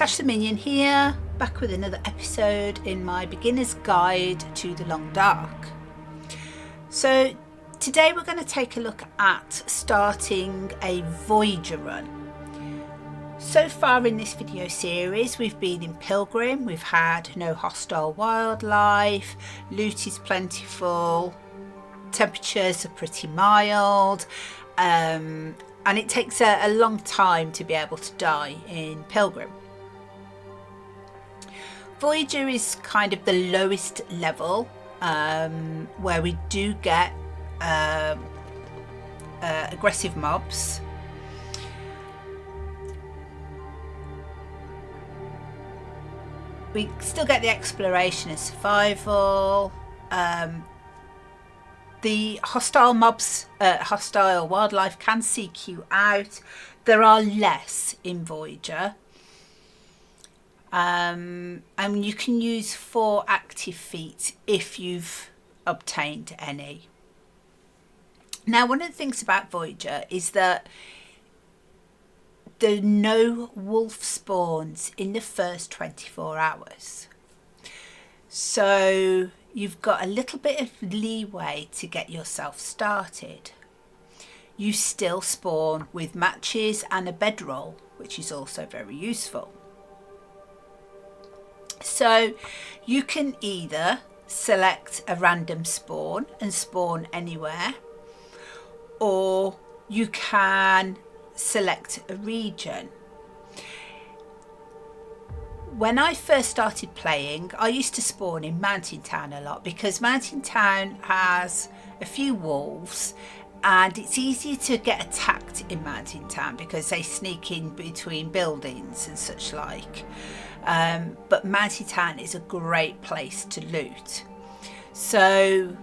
TashTheMinion here, back with another episode in my beginner's guide to the long dark. So today we're going to take a look at starting a Voyager run. So far in this video series we've been in Pilgrim, we've had no hostile wildlife, loot is plentiful, temperatures are pretty mild, and it takes a long time to be able to die in Pilgrim. Voyager is kind of the lowest level, where we do get aggressive mobs. We still get the exploration and survival. The hostile mobs, hostile wildlife can seek you out. There are less in Voyager. And you can use 4 active feats if you've obtained any. Now, one of the things about Voyager is that there are no wolf spawns in the first 24 hours. So you've got a little bit of leeway to get yourself started. You still spawn with matches and a bedroll, which is also very useful. So you can either select a random spawn and spawn anywhere, or you can select a region. When I first started playing, I used to spawn in Mountain Town a lot because Mountain Town has a few wolves and it's easier to get attacked in Mountain Town because they sneak in between buildings and such like. But Mountain Town is a great place to loot. So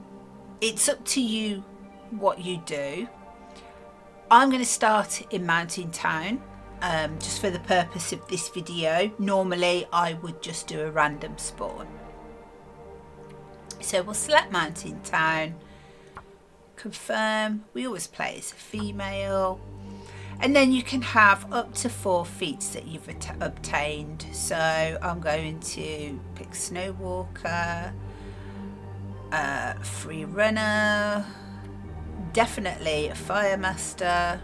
it's up to you what you do. I'm going to start in Mountain Town. Just for the purpose of this video. Normally I would just do a random spawn. So we'll select Mountain Town, confirm. We always play as a female, and then you can have up to 4 feats that you've obtained. So I'm going to pick Snow Walker, Free Runner, definitely a Fire Master,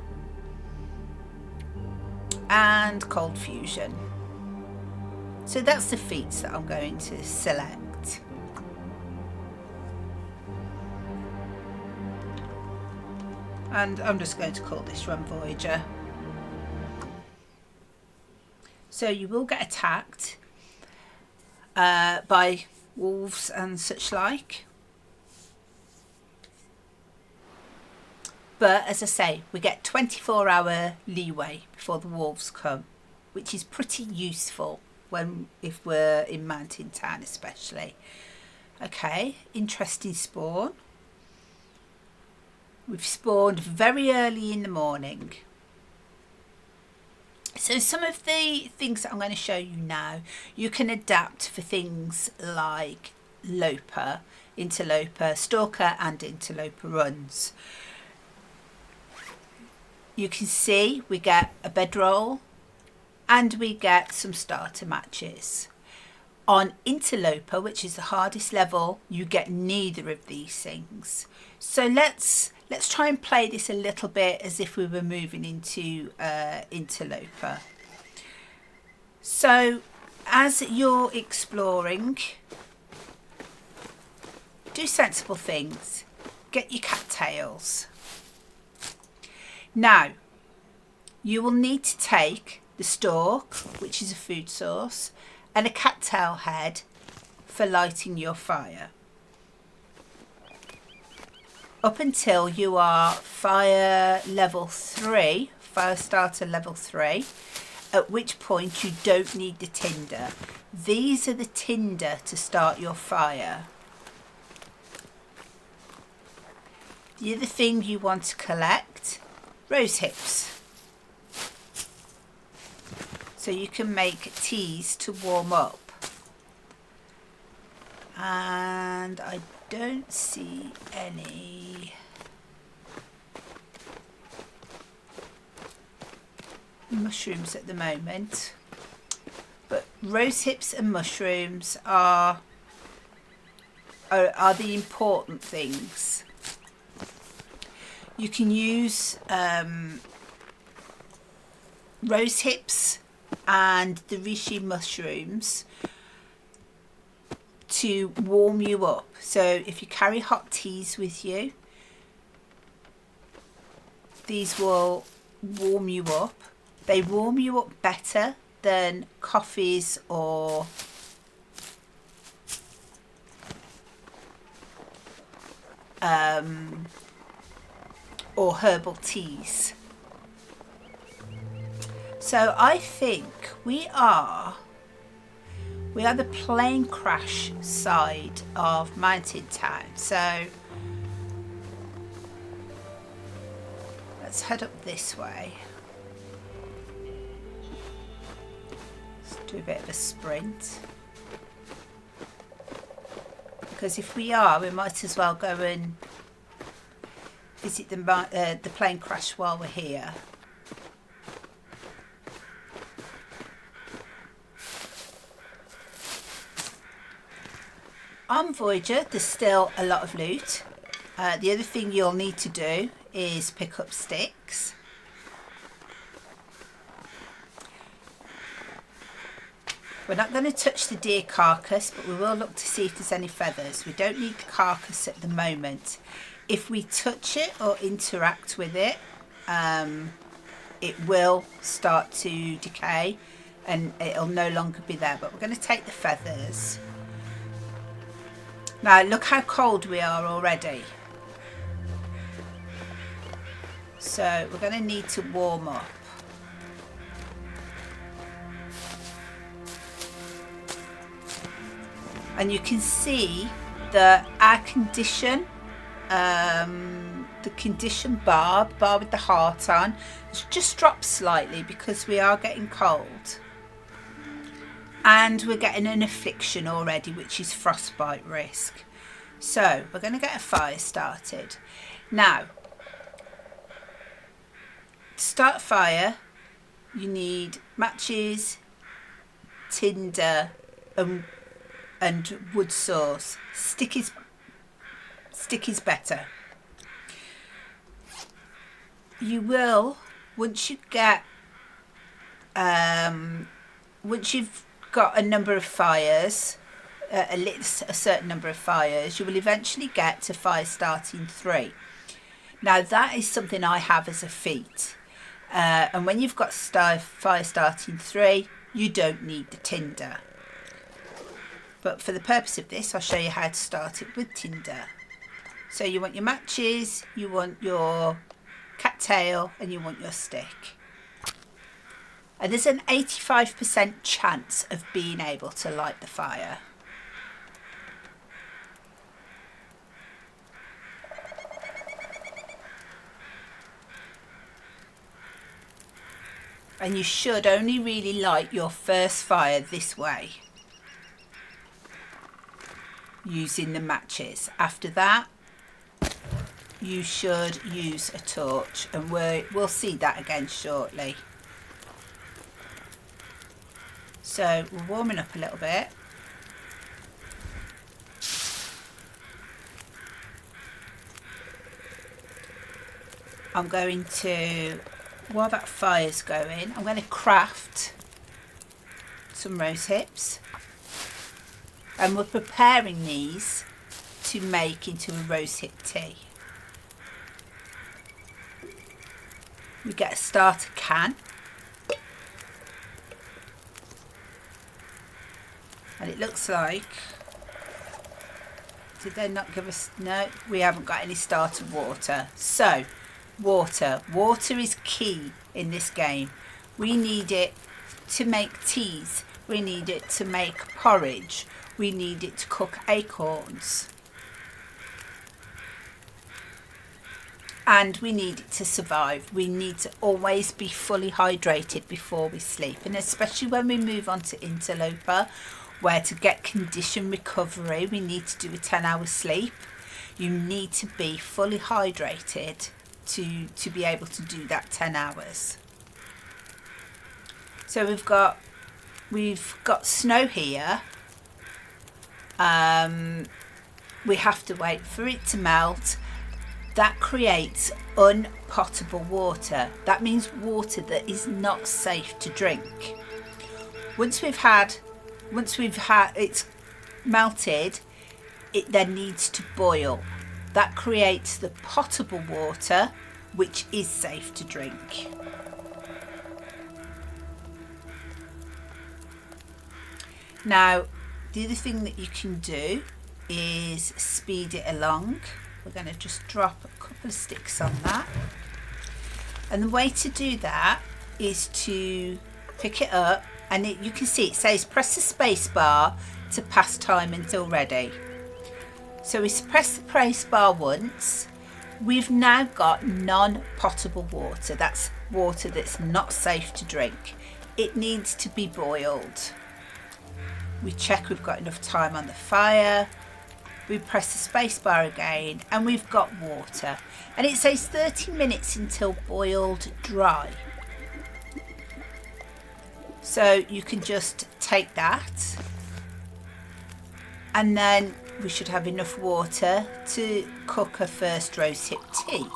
and Cold Fusion. So that's the feats that I'm going to select. And I'm just going to call this run Voyager. So you will get attacked by wolves and such like. But as I say, we get 24-hour leeway before the wolves come, which is pretty useful if we're in Mountain Town especially. Okay, interesting spawn. We've spawned very early in the morning. So some of the things that I'm going to show you now, you can adapt for things like loper, interloper, stalker and interloper runs. You can see we get a bedroll and we get some starter matches. On interloper, which is the hardest level, you get neither of these things. So let's try and play this a little bit as if we were moving into interloper. So as you're exploring, do sensible things. Get your cattails. Now, you will need to take the stalk, which is a food source, and a cattail head for lighting your fire. Up until you are fire level 3, fire starter level 3, at which point you don't need the tinder. These are the tinder to start your fire. The other thing you want to collect, rose hips, so you can make teas to warm up. And I don't see any mushrooms at the moment, but rose hips and mushrooms are the important things. You can use rose hips and the reishi mushrooms to warm you up. So if you carry hot teas with you, these will warm you up. They warm you up better than coffees or herbal teas. So I think we are the plane crash side of Mountain Town. So let's head up this way. Let's do a bit of a sprint. Because if we are, we might as well go and visit the plane crash while we're here. On Voyager, there's still a lot of loot. The other thing you'll need to do is pick up sticks. We're not going to touch the deer carcass, but we will look to see if there's any feathers. We don't need the carcass at the moment. If we touch it or interact with it, it will start to decay and it'll no longer be there. But we're going to take the feathers. Now look how cold we are already. So we're going to need to warm up. And you can see that our condition, the condition bar with the heart on, it's just dropped slightly because we are getting cold. And we're getting an affliction already, which is frostbite risk. So we're going to get a fire started. Now, to start a fire, you need matches, tinder, and wood sauce. Stick is better. You will, once you've got a number of fires, a certain number of fires, you will eventually get to fire starting 3. Now that is something I have as a feat, and when you've got fire starting 3, you don't need the tinder. But for the purpose of this, I'll show you how to start it with tinder. So you want your matches, you want your cattail, and you want your stick. And there's an 85% chance of being able to light the fire. And you should only really light your first fire this way, using the matches. After that, you should use a torch, and we'll see that again shortly. So we're warming up a little bit. I'm going to, while that fire's going, I'm going to craft some rose hips. And we're preparing these to make into a rose hip tea. We get a starter can. And it looks like, did they not give us, no, we haven't got any starter water. So, water is key in this game. We need it to make teas, we need it to make porridge, we need it to cook acorns, and we need it to survive. We need to always be fully hydrated before we sleep, and especially when we move on to interloper, where to get condition recovery we need to do a 10-hour sleep. You need to be fully hydrated to be able to do that 10 hours. So we've got we've got snow here. We have to wait for it to melt. That creates unpotable water. That means water that is not safe to drink. Once it's melted, it then needs to boil. That creates the potable water, which is safe to drink. Now, the other thing that you can do is speed it along. We're going to just drop a couple of sticks on that. And the way to do that is to pick it up, and you can see it says press the space bar to pass time until ready. So we press the space bar once. We've now got non-potable water. That's water that's not safe to drink. It needs to be boiled. We check we've got enough time on the fire. We press the space bar again and we've got water. And it says 30 minutes until boiled dry. So you can just take that, and then we should have enough water to cook a first rosehip tea.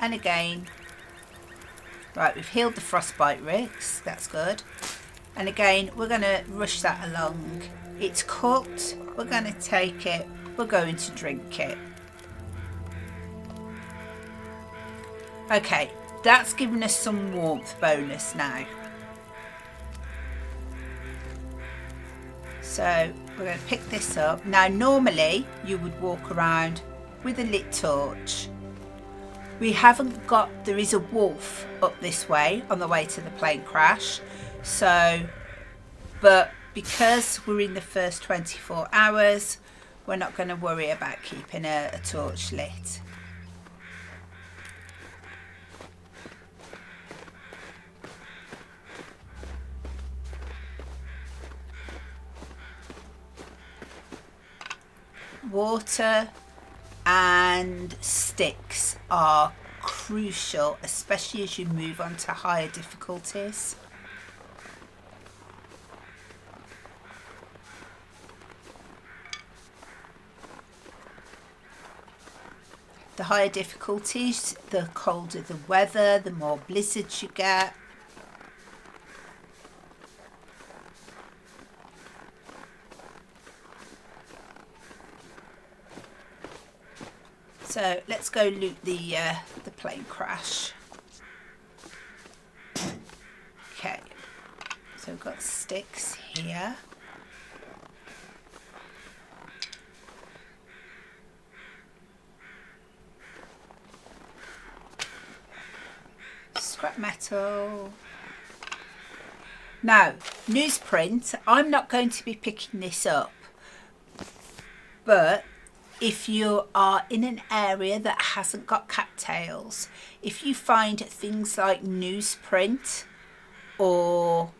And again, right, we've healed the frostbite risks, that's good. And again, we're going to rush that along. It's cooked, we're going to take it, we're going to drink it. Okay, that's given us some warmth bonus now. So we're going to pick this up. Now normally you would walk around with a lit torch. We haven't got, there is a wolf up this way on the way to the plane crash. So, but because we're in the first 24 hours, we're not going to worry about keeping a torch lit. Water and sticks are crucial, especially as you move on to higher difficulties. The higher difficulties, the colder the weather, the more blizzards you get. So let's go loot the plane crash. Okay, so we've got sticks here. Scrap metal. Now, newsprint, I'm not going to be picking this up, but if you are in an area that hasn't got cattails, if you find things like newsprint, or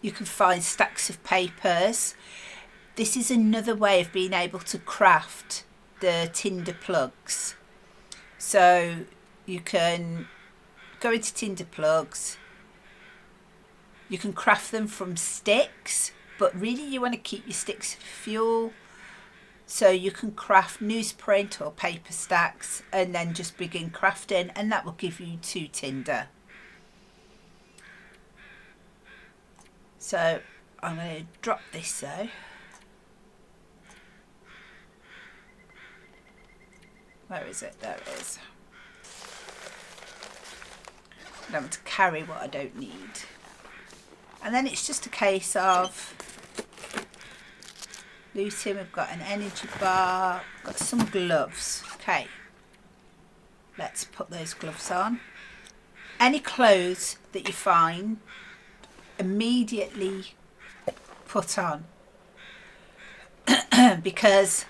you can find stacks of papers, this is another way of being able to craft the tinder plugs. So you can go into tinder plugs, you can craft them from sticks, but really you want to keep your sticks for fuel. So you can craft newsprint or paper stacks and then just begin crafting, and that will give you 2 tinder. So I'm going to drop this though. Where is it? There it is. I don't want to carry what I don't need. And then it's just a case of looting. We've got an energy bar, got some gloves. Okay, let's put those gloves on. Any clothes that you find, immediately put on because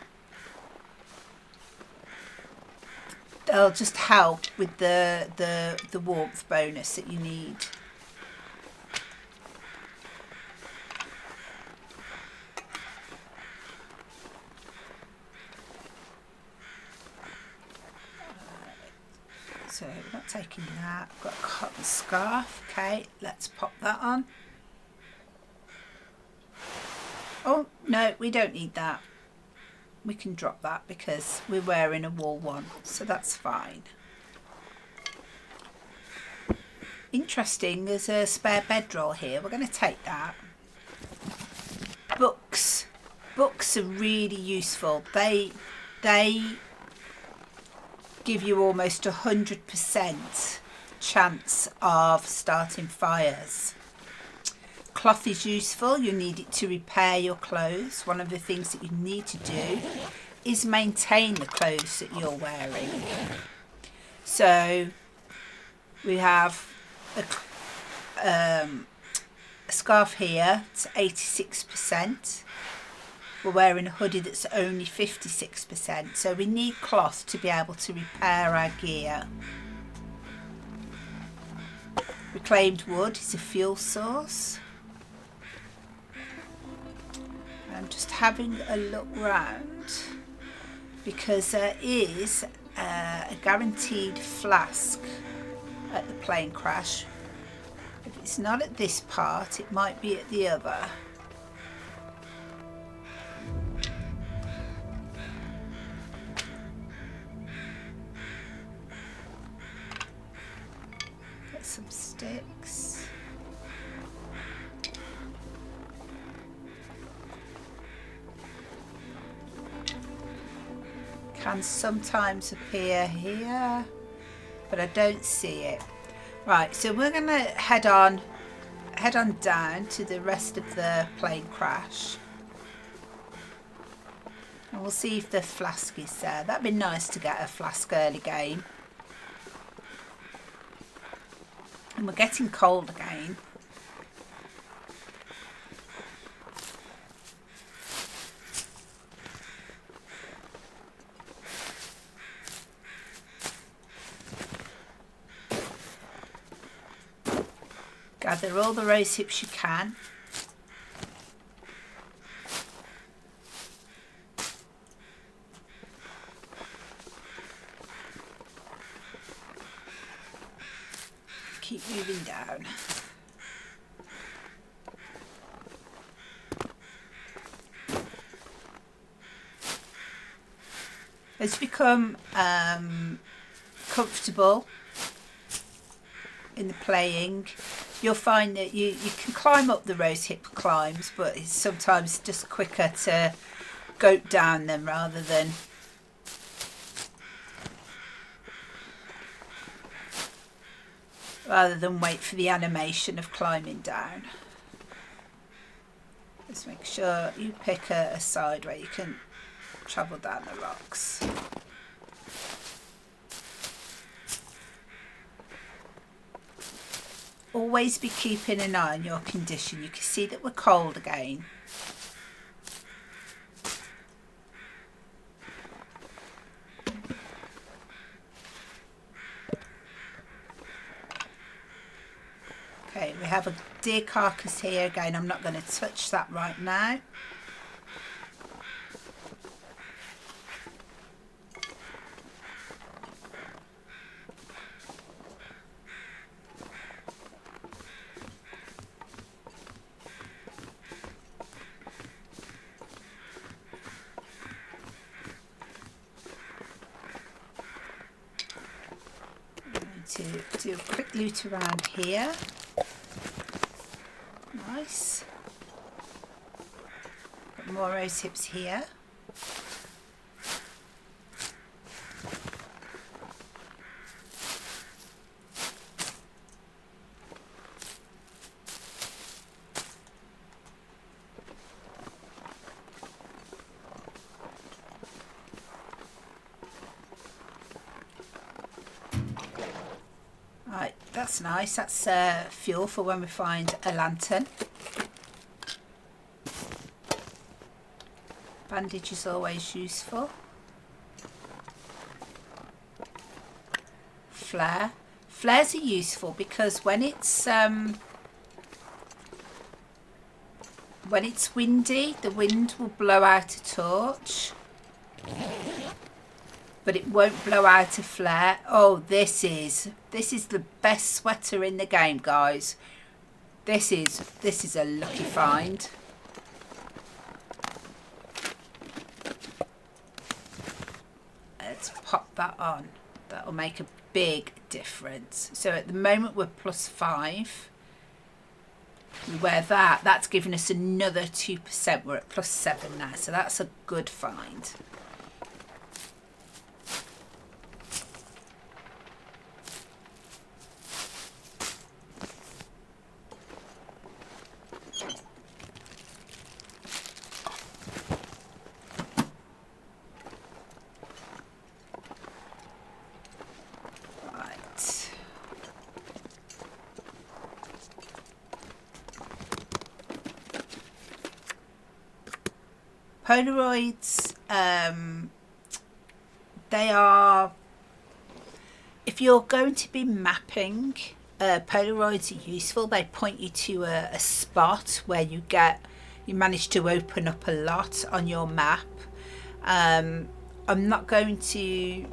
they'll just help with the warmth bonus that you need. So we're not taking that. I've got a cotton scarf. Okay, let's pop that on. Oh, no, we don't need that. We can drop that because we're wearing a wool one, so that's fine. Interesting, there's a spare bedroll here. We're going to take that. Books. Books are really useful. They give you almost 100% chance of starting fires. Cloth is useful. You need it to repair your clothes. One of the things that you need to do is maintain the clothes that you're wearing. So we have a scarf here. It's 86%. We're wearing a hoodie that's only 56%. So we need cloth to be able to repair our gear. Reclaimed wood is a fuel source. I'm just having a look round because there is a guaranteed flask at the plane crash. If it's not at this part, it might be at the other. Get some sticks. Can sometimes appear here, but I don't see it. Right, so we're going to head on down to the rest of the plane crash, and we'll see if the flask is there. That'd be nice to get a flask early game. And we're getting cold again. Gather all the rose hips you can. Keep moving down. As you become comfortable in the playing, you'll find that you can climb up the rose hip climbs, but it's sometimes just quicker to go down them rather than wait for the animation of climbing down. Just make sure you pick a side where you can travel down the rocks. Always be keeping an eye on your condition. You can see that we're cold again. Okay, we have a deer carcass here again. I'm not going to touch that right now. To do a quick loot around here. Nice. Got more rose hips here. Right, that's nice. That's fuel for when we find a lantern. Bandage is always useful. Flare. Flares are useful because when it's windy, the wind will blow out a torch. but it won't blow out a flare. Oh, this is the best sweater in the game, guys. This is a lucky find. Let's pop that on. That'll make a big difference. So at the moment we're +5. We wear that. That's given us another 2%. We're at +7 now. So that's a good find. Polaroids, they are, if you're going to be mapping, Polaroids are useful. They point you to a spot where you manage to open up a lot on your map. I'm not going to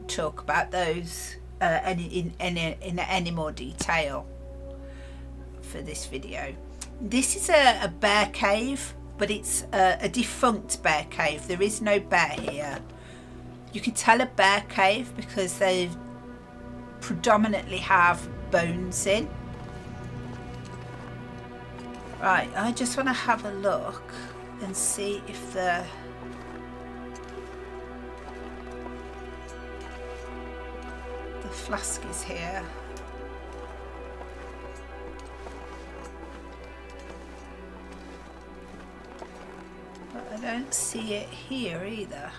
talk about those in any more detail for this video. This is a bear cave, but it's a defunct bear cave. There is no bear here. You can tell a bear cave because they predominantly have bones in. Right, I just want to have a look and see if the flask is here. But I don't see it here either.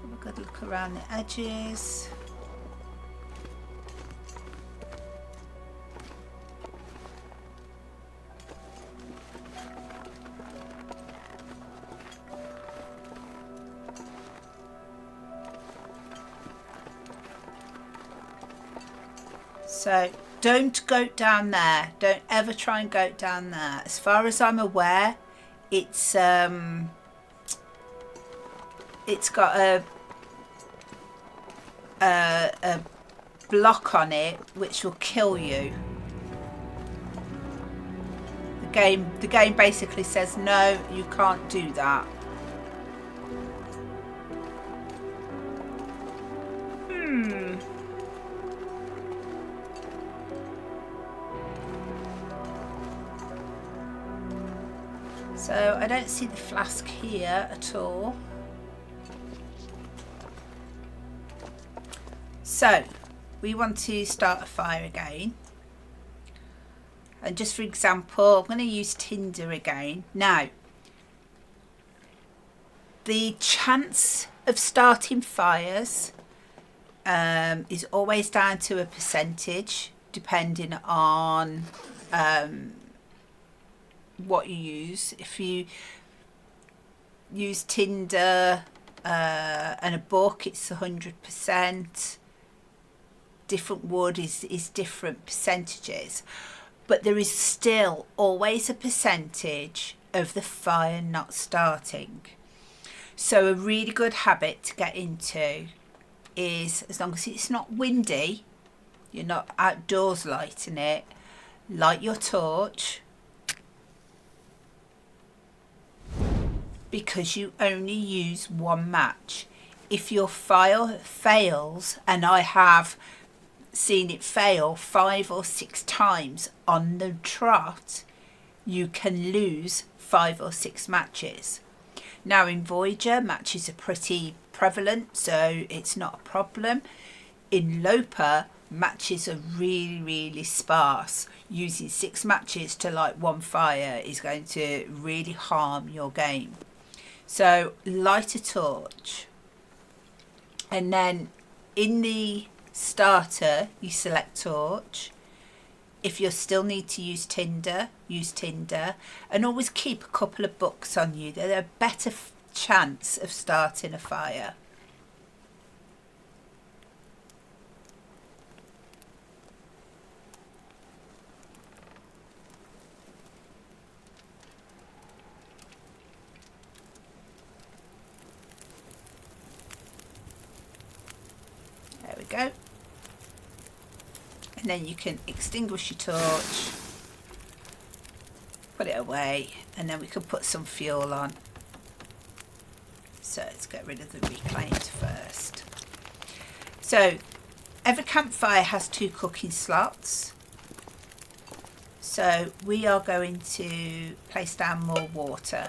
Have a good look around the edges. So don't go down there. Don't ever try and go down there. As far as I'm aware, it's got a block on it which will kill you. The game basically says no, you can't do that. So I don't see the flask here at all. So we want to start a fire again. And just for example, I'm going to use tinder again. Now, the chance of starting fires is always down to a percentage depending on what you use. If you use tinder and a book, it's 100%. Different wood is different percentages, but there is still always a percentage of the fire not starting. So a really good habit to get into is, as long as it's not windy, you're not outdoors lighting it, light your torch, because you only use one match. If your fire fails, and I have seen it fail 5 or 6 times on the trot, you can lose 5 or 6 matches. Now in Voyager, matches are pretty prevalent, so it's not a problem. In Loper, matches are really sparse. Using 6 matches to light one fire is going to really harm your game. So light a torch, and then in the starter you select torch. If you still need to use tinder, use tinder, and always keep a couple of books on you. They're a better chance of starting a fire. And then you can extinguish your torch, put it away, and then we can put some fuel on. So let's get rid of the reclaimed first. So every campfire has 2 cooking slots. So we are going to place down more water.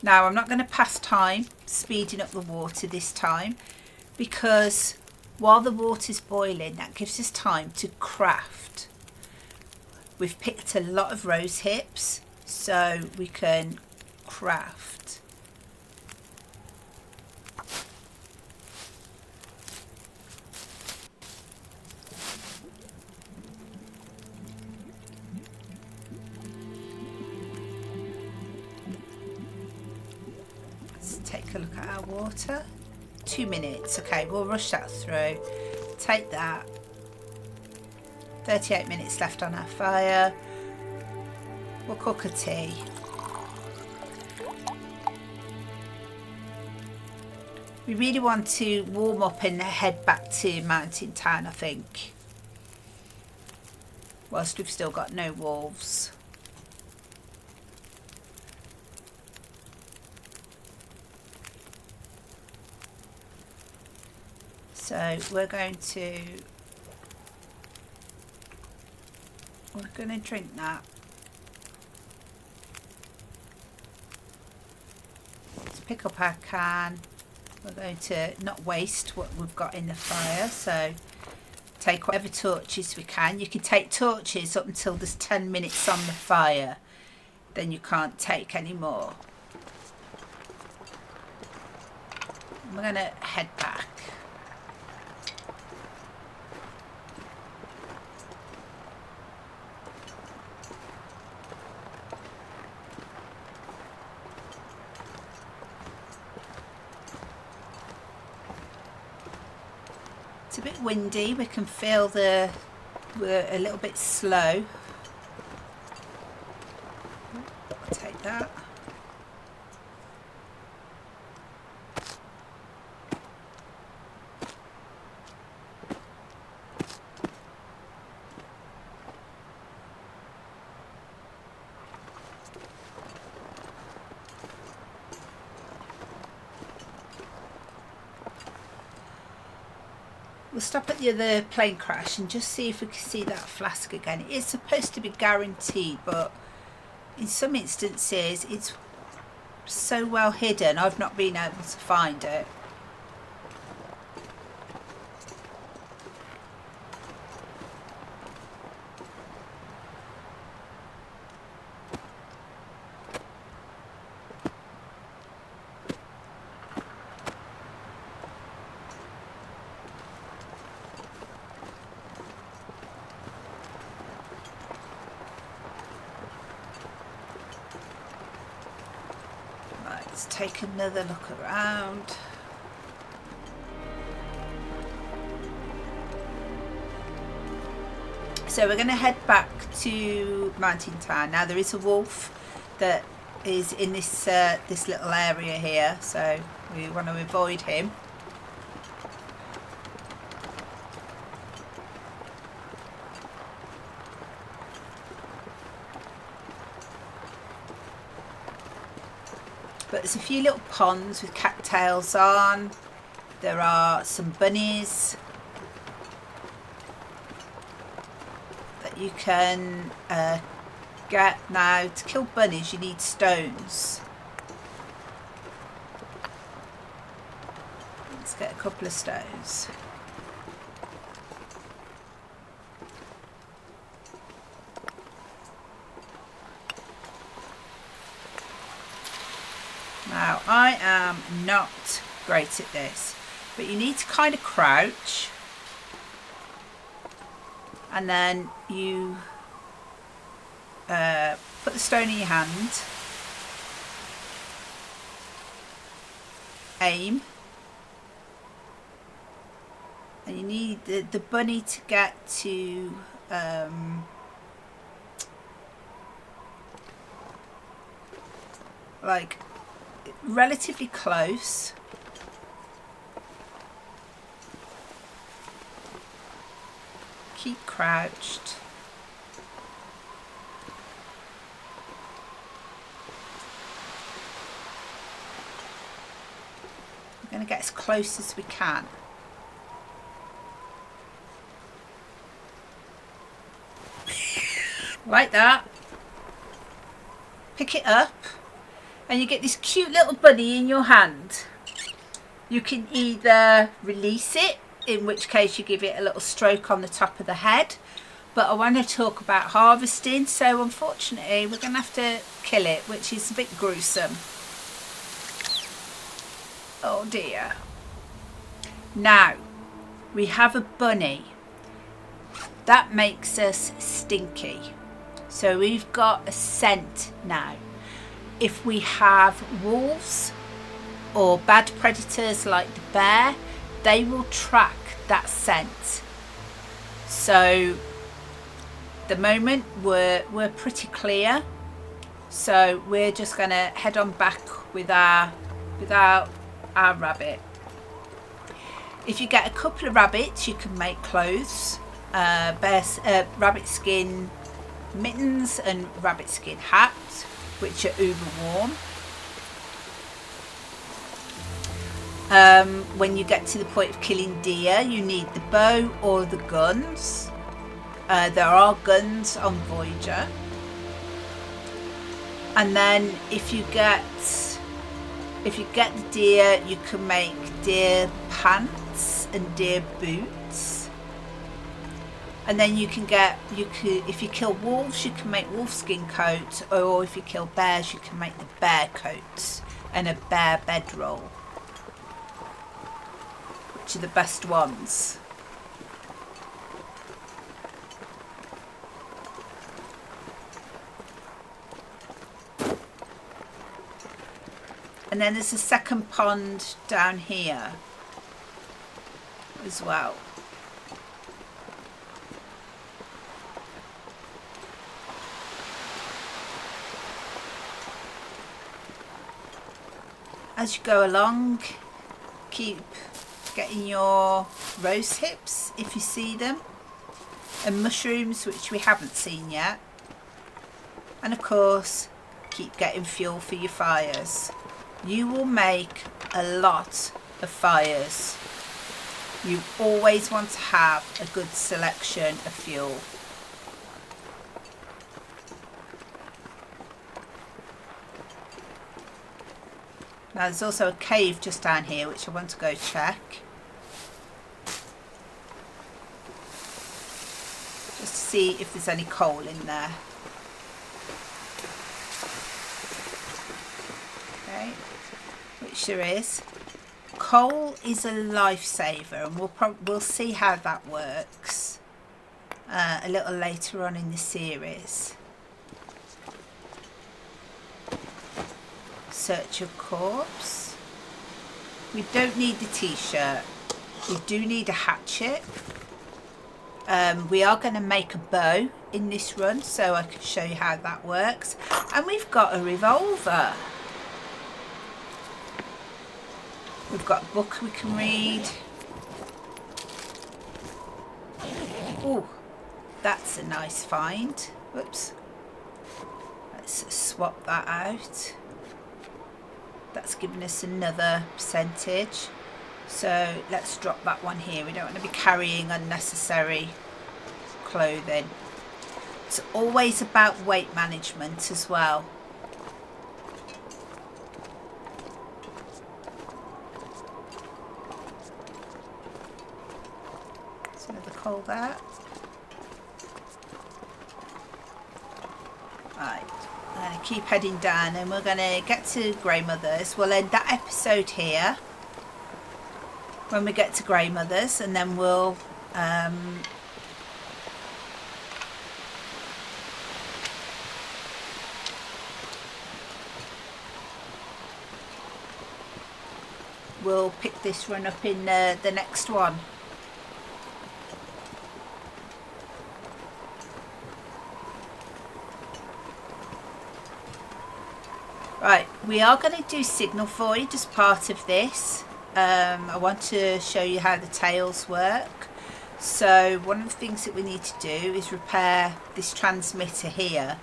Now I'm not going to pass time speeding up the water this time, because while the water's boiling, that gives us time to craft. We've picked a lot of rose hips, so we can craft. Let's take a look at our water. 2 minutes. Okay, we'll rush that through. Take that. 38 minutes left on our fire. We'll cook a tea. We really want to warm up and head back to Mountain Town, I think, whilst we've still got no wolves. So we're going to drink that. Let's pick up our can. We're going to not waste what we've got in the fire, so take whatever torches we can. You can take torches up until there's 10 minutes on the fire, then you can't take any more. We're going to head back. It's a bit windy, we can feel we're a little bit slow. I'll take that. We'll stop at the other plane crash and just see if we can see that flask again. It is supposed to be guaranteed, but in some instances it's so well hidden I've not been able to find it. Let's take another look around. So we're going to head back to Mountain Town. Now there is a wolf that is in this this little area here, so we want to avoid him. But there's a few little ponds with cattails on. There are some bunnies that you can get. Now, to kill bunnies you need stones. Let's get a couple of stones. Now, I am not great at this, but you need to kind of crouch, and then you put the stone in your hand, aim, and you need the bunny to get to like relatively close, Keep crouched. We're going to get as close as we can. Like that. Pick it up and you get this cute little bunny in your hand. You can either release it, in which case you give it a little stroke on the top of the head, but I want to talk about harvesting, so unfortunately we're going to have to kill it, which is a bit gruesome. Oh dear. Now we have a bunny. That makes us stinky. So we've got a scent now. If we have wolves or bad predators like the bear, they will track that scent. So the moment we're pretty clear. So we're just going to head on back with our rabbit. If you get a couple of rabbits, you can make clothes. Rabbit skin mittens and rabbit skin hats, which are uber warm. When you get to the point of killing deer, you need the bow or the guns. There are guns on Voyager. And then if you get the deer, you can make deer pants and deer boots. And then if you kill wolves, you can make wolf skin coats, or if you kill bears, you can make the bear coats and a bear bedroll, which are the best ones. And then there's a second pond down here as well. As you go along, keep getting your rose hips if you see them, and mushrooms, which we haven't seen yet, and of course keep getting fuel for your fires. You will make a lot of fires. You always want to have a good selection of fuel. Now there's also a cave just down here which I want to go check. Just to see if there's any coal in there. Okay, which there is. Coal is a lifesaver, and we'll see how that works a little later on in the series. Search your corpse. We don't need the t-shirt. We do need a hatchet. We are going to make a bow in this run, so I can show you how that works. And we've got a revolver. We've got a book we can read. Oh, that's a nice find. Whoops. Let's swap that out. That's given us another percentage. So let's drop that one here. We don't want to be carrying unnecessary clothing. It's always about weight management as well. There's another coal there. Right. I'm going to keep heading down, and we're going to get to Greymothers. We'll end that episode here when we get to Greymothers, and then we'll pick this run up in the next one. Right, we are going to do Signal Void as part of this. I want to show you how the tails work. So one of the things that we need to do is repair this transmitter here,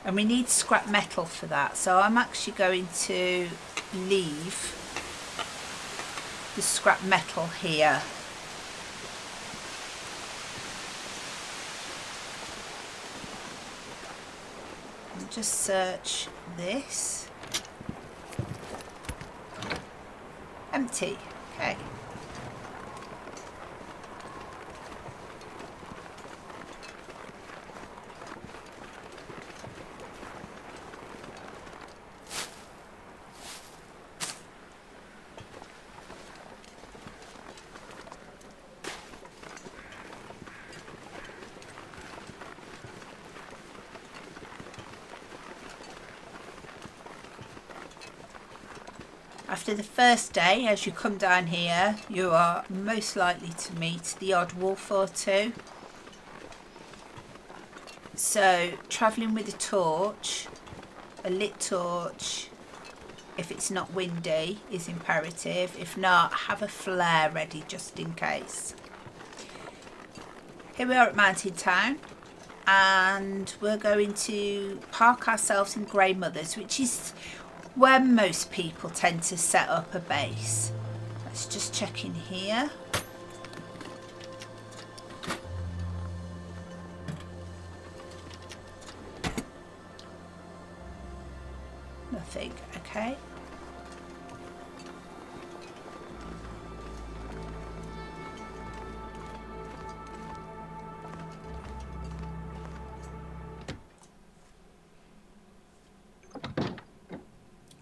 and we need scrap metal for that. So I'm actually going to leave the scrap metal here. And just search this. Empty. Okay. After the first day, as you come down here, you are most likely to meet the odd wolf or two. So travelling with a torch, a lit torch, if it's not windy, is imperative. If not, have a flare ready just in case. Here we are at Mountain Town, and we're going to park ourselves in Grey Mothers, which is where most people tend to set up a base. Let's just check in here. Nothing. Okay.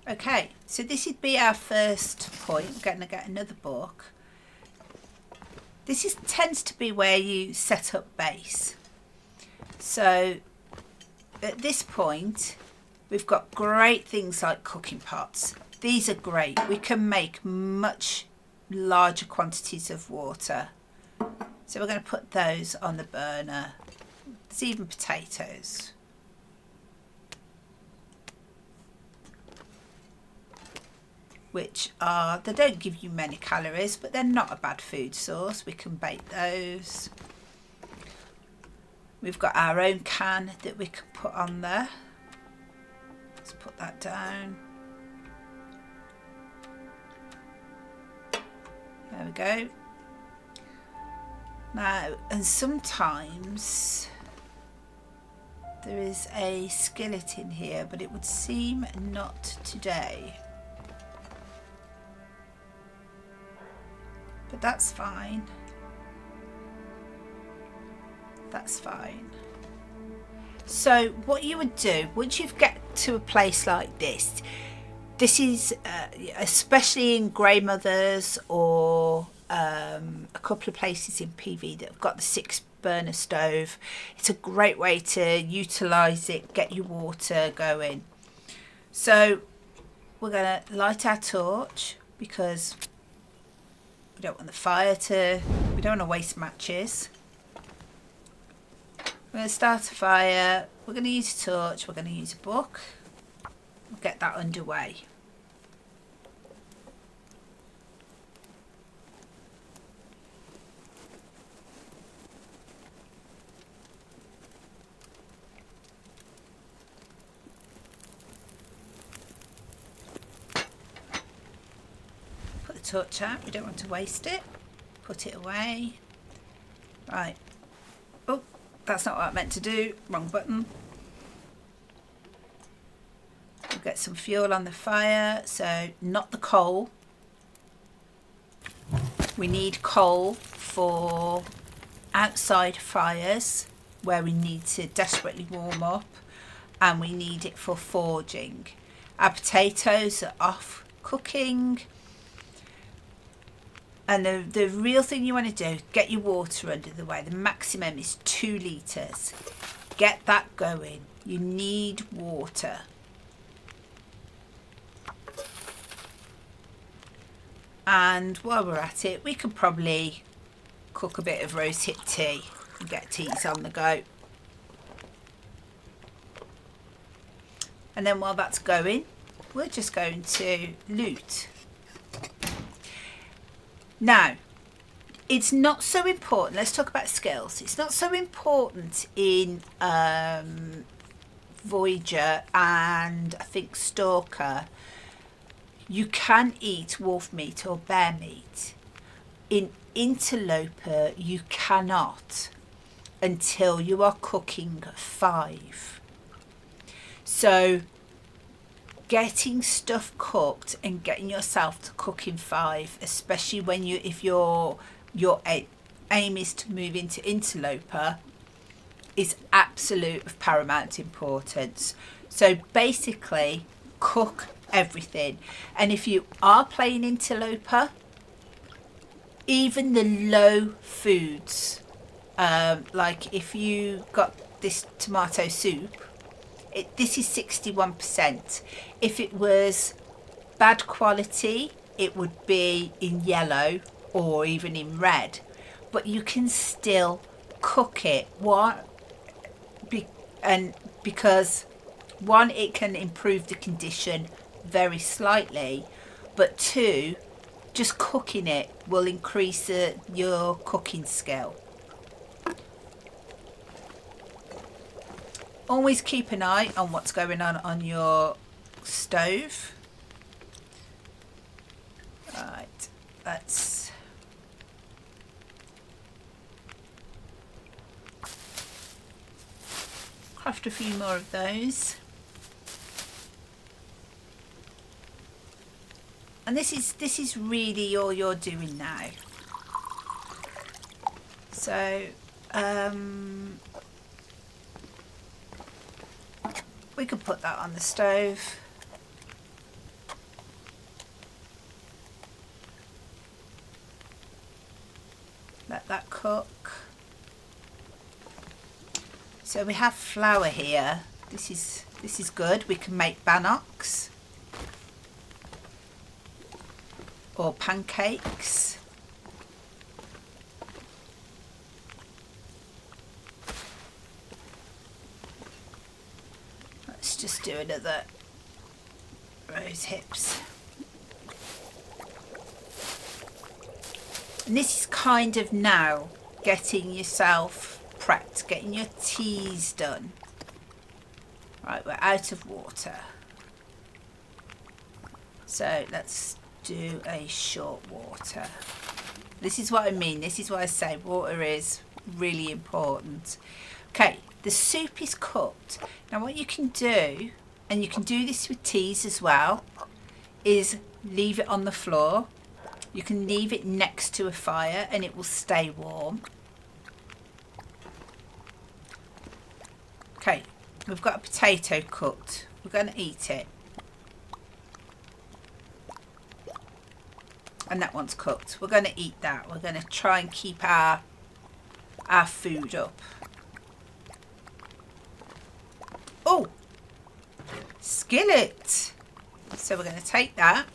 Okay, so this would be our first point. We're going to get another book. This tends to be where you set up base. So at this point, we've got great things like cooking pots. These are great. We can make much larger quantities of water. So we're going to put those on the burner. There's even potatoes. Which are, they don't give you many calories, but they're not a bad food source. We can bake those. We've got our own can that we can put on there. Let's put that down. There we go. Now, and sometimes there is a skillet in here, but it would seem not today. But that's fine. That's fine. So what you would do, once you get to a place like this, this is especially in Grey Mothers or a couple of places in PV that have got the 6-burner stove. It's a great way to utilise it, get your water going. So we're going to light our torch because we don't want the fire to, we don't want to waste matches. We're going to start a fire, we're going to use a torch, we're going to use a book. We'll get that underway. Torch out, we don't want to waste it. Put it away. Right. Oh, that's not what I meant to do. Wrong button. We'll get some fuel on the fire, so not the coal. We need coal for outside fires where we need to desperately warm up, and we need it for forging. Our potatoes are off cooking. And the real thing you want to do, get your water under the way. The maximum is 2 litres. Get that going. You need water. And while we're at it, we can probably cook a bit of rose hip tea and get teas on the go. And then while that's going, we're just going to loot. Now, it's not so important. Let's talk about skills. It's not so important in Voyager and I think Stalker. You can eat wolf meat or bear meat. In Interloper, you cannot until you are cooking 5. So getting stuff cooked and getting yourself to cooking 5, especially when if your aim is to move into Interloper, is absolute of paramount importance. So basically cook everything. And if you are playing Interloper, even the low foods, like if you got this tomato soup, this is 61%. If it was bad quality, it would be in yellow or even in red, but you can still cook it. Because one, it can improve the condition very slightly, but 2, just cooking it will increase your cooking skill. Always keep an eye on what's going on your stove. Right, let's craft a few more of those. And this is really all you're doing now. So we could put that on the stove. Let that cook. So we have flour here. This is good. We can make bannocks or pancakes. Let's just do another rose hips. And this is kind of now getting yourself prepped, getting your teas done. Right, we're out of water. So let's do a short water. This is what I mean. This is why I say water is really important. Okay, the soup is cooked. Now what you can do, and you can do this with teas as well, is leave it on the floor. You can leave it next to a fire and it will stay warm. Okay, we've got a potato cooked. We're going to eat it. And that one's cooked. We're going to eat that. We're going to try and keep our food up. Oh, skillet. So we're going to take that.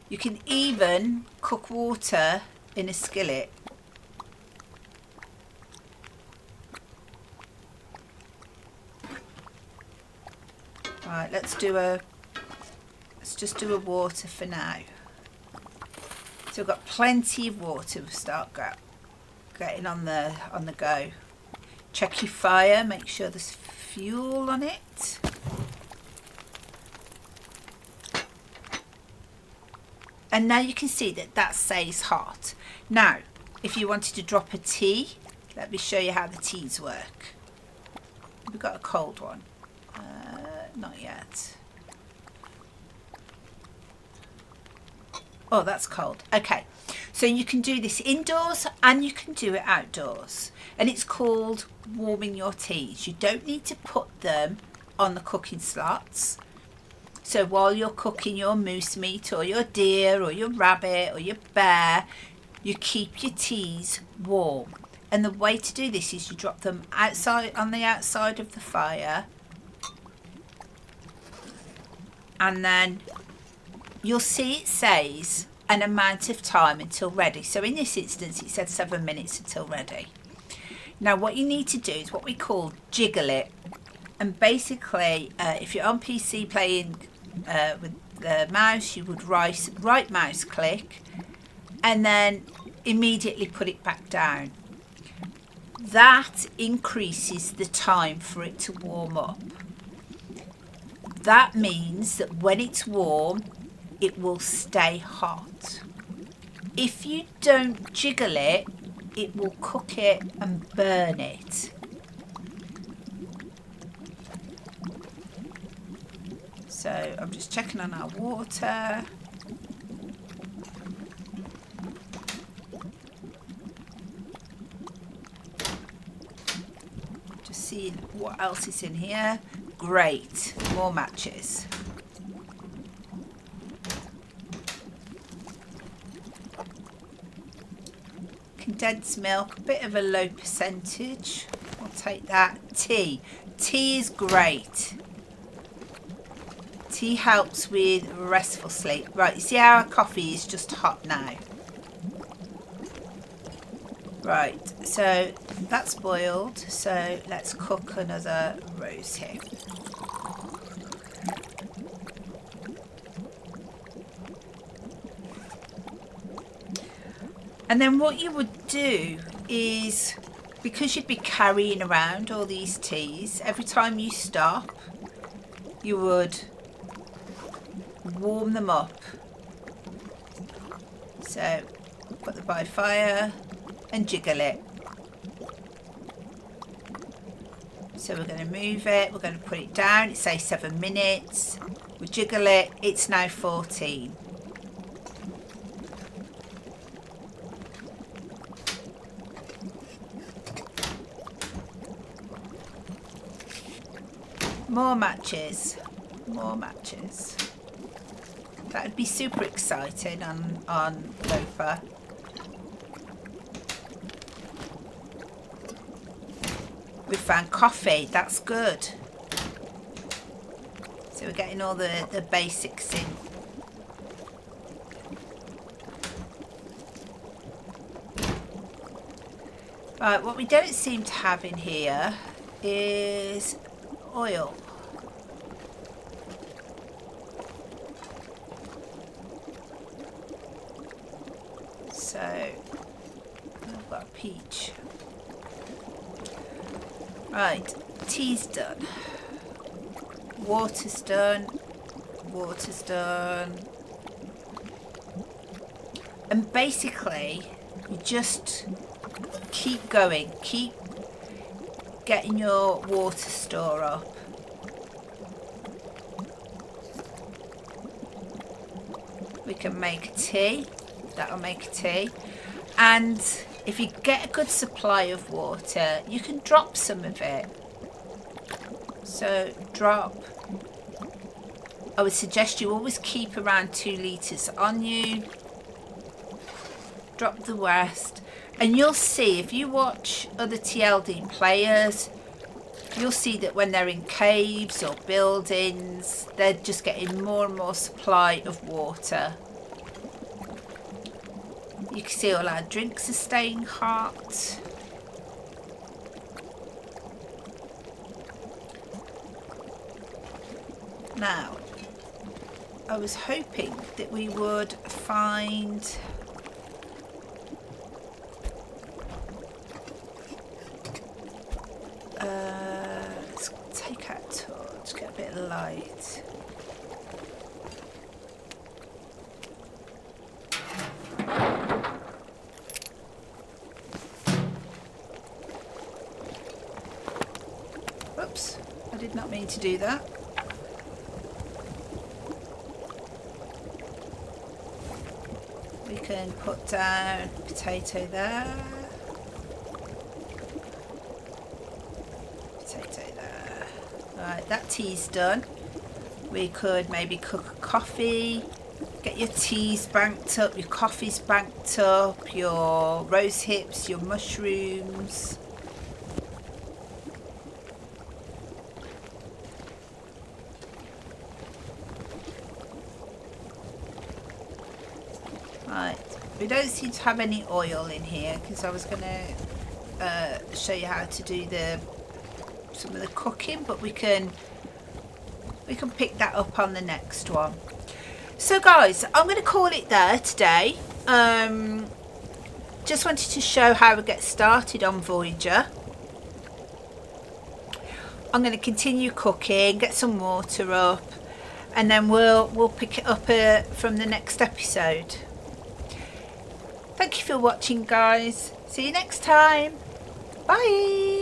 You can even cook water in a skillet. Right, let's just do a water for now. So we've got plenty of water. We'll start getting on the go. Check your fire, make sure there's fuel on it. And now you can see that stays hot. Now, if you wanted to drop a tea, let me show you how the teas work. We've got a cold one. Not yet. Oh, that's cold. Okay, so you can do this indoors and you can do it outdoors. And it's called warming your teas. You don't need to put them on the cooking slots. So while you're cooking your moose meat or your deer or your rabbit or your bear, you keep your teas warm. And the way to do this is you drop them outside on the outside of the fire. And then you'll see it says an amount of time until ready. So in this instance, it said 7 minutes until ready. Now what you need to do is what we call jiggle it. And basically, if you're on PC playing with the mouse, you would right mouse click and then immediately put it back down. That increases the time for it to warm up. That means that when it's warm, it will stay hot. If you don't jiggle it, it will cook it and burn it. So I'm just checking on our water. Just seeing what else is in here. Great, more matches. Condensed milk, a bit of a low percentage. I'll take that. Tea. Tea is great. Tea helps with restful sleep. Right, you see how our coffee is just hot now? Right, so that's boiled. So let's cook another rose hip. And then what you would do is, because you'd be carrying around all these teas, every time you stop, you would warm them up. So put them by fire and jiggle it. So we're going to move it, we're going to put it down, it says 7 minutes, we jiggle it, it's now 14. More matches, more matches. That would be super exciting on Loper. We found coffee, that's good. So we're getting all the basics in. Right, what we don't seem to have in here is oil. So I've got a peach. Right, tea's done. Water's done. Water's done. And basically, you just keep going. Keep getting your water store up. We can make a tea. That'll make a tea. And if you get a good supply of water, you can drop some of it. So drop. I would suggest you always keep around 2 litres on you. Drop the rest. And you'll see, if you watch other TLD players, you'll see that when they're in caves or buildings, they're just getting more and more supply of water. You can see all our drinks are staying hot. Now, I was hoping that we would find let's take out a torch, get a bit of light. Whoops, I did not mean to do that. We can put down potato there. Potato there. Right, that tea's done. We could maybe cook a coffee. Get your teas banked up, your coffee's banked up, your rose hips, your mushrooms. Right, we don't seem to have any oil in here because I was going to show you how to do some of the cooking, but we can pick that up on the next one. So guys, I'm going to call it there today. Just wanted to show how we get started on Voyager. I'm going to continue cooking, get some water up, and then we'll pick it up from the next episode. Thank you for watching, guys. See you next time. Bye.